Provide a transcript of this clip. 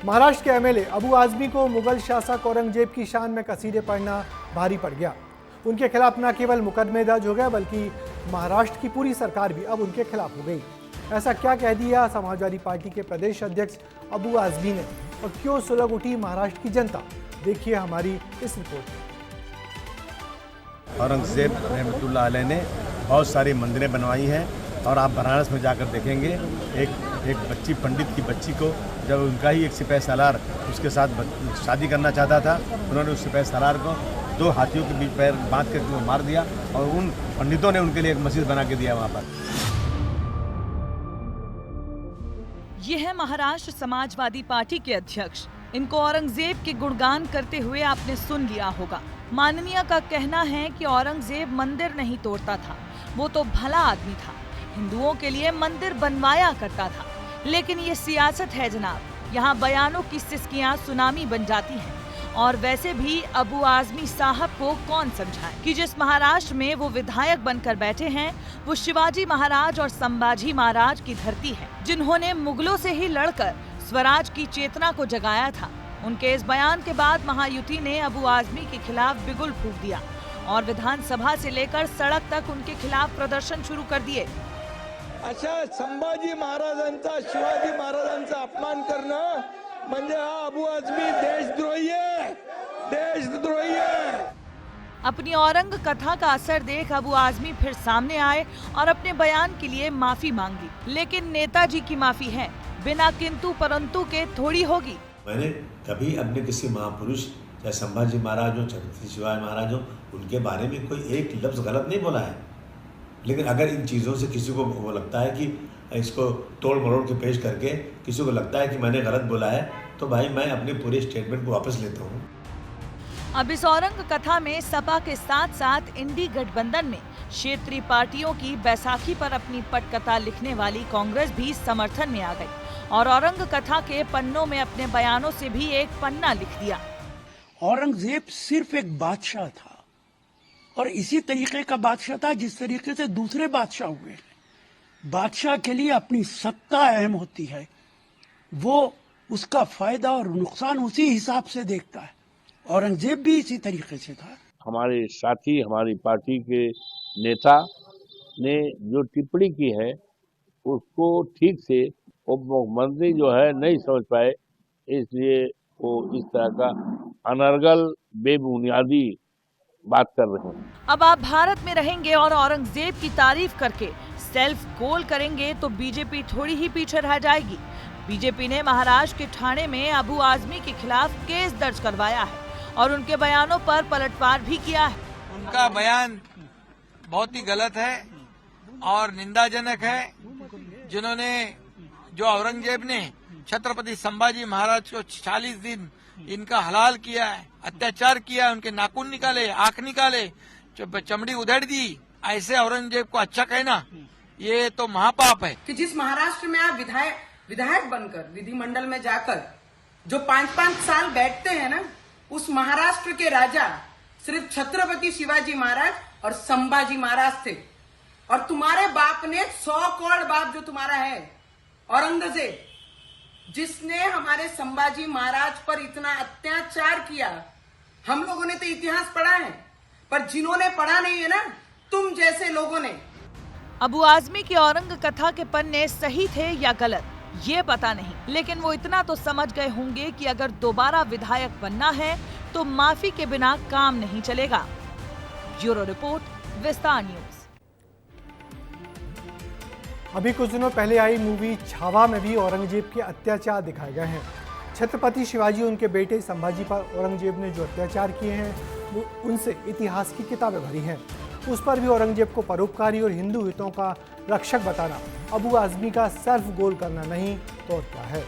महाराष्ट्र के एमएलए अबू आजमी को मुगल शासक औरंगजेब की शान में कसीदे पढ़ना भारी पड़ गया। उनके खिलाफ न केवल मुकदमे दर्ज हो गए बल्कि महाराष्ट्र की पूरी सरकार भी अब उनके खिलाफ हो गई। ऐसा क्या कह दिया समाजवादी पार्टी के प्रदेश अध्यक्ष अबू आजमी ने और क्यों सुलग उठी महाराष्ट्र की जनता, देखिए हमारी इस रिपोर्ट में। औरंगजेब रहमतुल्लाह अलैह ने बहुत सारी मंदिरें बनवाई हैं और आप बनारस में जाकर देखेंगे एक बच्ची, पंडित की बच्ची को जब उनका ही एक सिपाही सालार उसके साथ शादी करना चाहता था, उन्होंने उस सिपाही सालार को 2 हाथियों के बीच पैर बांध कर मार दिया और उन पंडितों ने उनके लिए एक मस्जिद बना के दिया वहाँ पर। ये है महाराष्ट्र समाजवादी पार्टी के अध्यक्ष। इनको औरंगजेब के गुणगान करते हुए आपने सुन लिया होगा। माननीय का कहना है कि औरंगजेब मंदिर नहीं तोड़ता था, वो तो भला आदमी था, हिंदुओं के लिए मंदिर बनवाया करता था। लेकिन ये सियासत है जनाब, यहाँ बयानों की सिसकियाँ सुनामी बन जाती हैं। और वैसे भी अबू आजमी साहब को कौन समझाए कि जिस महाराष्ट्र में वो विधायक बनकर बैठे हैं वो शिवाजी महाराज और संभाजी महाराज की धरती है, जिन्होंने मुगलों से ही लड़कर स्वराज की चेतना को जगाया था। उनके इस बयान के बाद महायुति ने अबू आजमी के खिलाफ बिगुल फूंक दिया और विधानसभा से लेकर सड़क तक उनके खिलाफ प्रदर्शन शुरू कर दिए। अच्छा, संभाजी महाराजांचा, शिवाजी महाराजांचा अपमान करणं म्हणजे हा अबू आजमी देशद्रोही है, देशद्रोही है। अपनी औरंग कथा का असर देख अबू आजमी फिर सामने आए और अपने बयान के लिए माफी मांगी। लेकिन नेताजी की माफी है, बिना किंतु परंतु के थोड़ी होगी। मैंने कभी अपने किसी महापुरुष चाहे संभाजी महाराज हो, छत्रपति शिवाजी महाराज हो, उनके बारे में कोई एक लफ्ज़ गलत नहीं बोला है। लेकिन अगर इन चीज़ों से किसी को वो लगता है कि इसको तोड़ मरोड़ के पेश करके किसी को लगता है कि मैंने गलत बोला है, तो भाई मैं अपने पूरे स्टेटमेंट को वापस लेता हूँ। अब इस औरंग कथा में सपा के साथ साथ इंडी गठबंधन में क्षेत्रीय पार्टियों की बैसाखी पर अपनी पटकथा लिखने वाली कांग्रेस भी समर्थन में आ गई और औरंग कथा के पन्नों में अपने बयानों से भी एक पन्ना लिख दिया। औरंगजेब सिर्फ एक बादशाह था और इसी तरीके का बादशाह था जिस तरीके से दूसरे बादशाह हुए। बादशाह के लिए अपनी सत्ता अहम होती है, वो उसका फायदा और नुकसान उसी हिसाब से देखता है। औरंगजेब भी इसी तरीके से था। हमारे साथी, हमारी पार्टी के नेता ने जो टिप्पणी की है उसको ठीक से मुख्यमंत्री जो है नहीं समझ पाए, इसलिए वो इस तरह का अनर्गल बेबुनियादी बात कर रहे हैं। अब आप भारत में रहेंगे और औरंगजेब की तारीफ करके सेल्फ गोल करेंगे तो बीजेपी थोड़ी ही पीछे रह जाएगी। बीजेपी ने महाराष्ट्र के ठाणे में अबू आजमी के खिलाफ केस दर्ज करवाया है और उनके बयानों पर पलटवार भी किया है। उनका बयान बहुत ही गलत है और निंदाजनक है। जिन्होंने, जो औरंगजेब ने छत्रपति संभाजी महाराज को 40 दिन इनका हलाल किया है, अत्याचार किया, उनके नाखून निकाले, आंख निकाले, चमड़ी उधेड़ दी, ऐसे औरंगजेब को अच्छा कहना ये तो महापाप है। कि जिस महाराष्ट्र में आप विधायक बनकर विधिमंडल में जाकर जो 5-5 साल बैठते हैं ना, उस महाराष्ट्र के राजा सिर्फ छत्रपति शिवाजी महाराज और संभाजी महाराज थे। और तुम्हारे बाप ने 100 करोड़ बाप जो तुम्हारा है औरंगजेब, जिसने हमारे संभाजी महाराज पर इतना अत्याचार किया। हम लोगों ने तो इतिहास पढ़ा है, पर जिन्होंने पढ़ा नहीं है ना, तुम जैसे लोगों ने। अबू आजमी की औरंग कथा के पन्ने सही थे या गलत ये पता नहीं, लेकिन वो इतना तो समझ गए होंगे कि अगर दोबारा विधायक बनना है तो माफी के बिना काम नहीं चलेगा। ब्यूरो रिपोर्ट, विस्तार न्यूज। अभी कुछ दिनों पहले आई मूवी छावा में भी औरंगजेब के अत्याचार दिखाए गए हैं। छत्रपति शिवाजी, उनके बेटे संभाजी पर औरंगजेब ने जो अत्याचार किए हैं वो उनसे इतिहास की किताबें भरी हैं। उस पर भी औरंगजेब को परोपकारी और हिंदू हितों का रक्षक बताना अबू आजमी का सेल्फ गोल करना नहीं तो क्या है।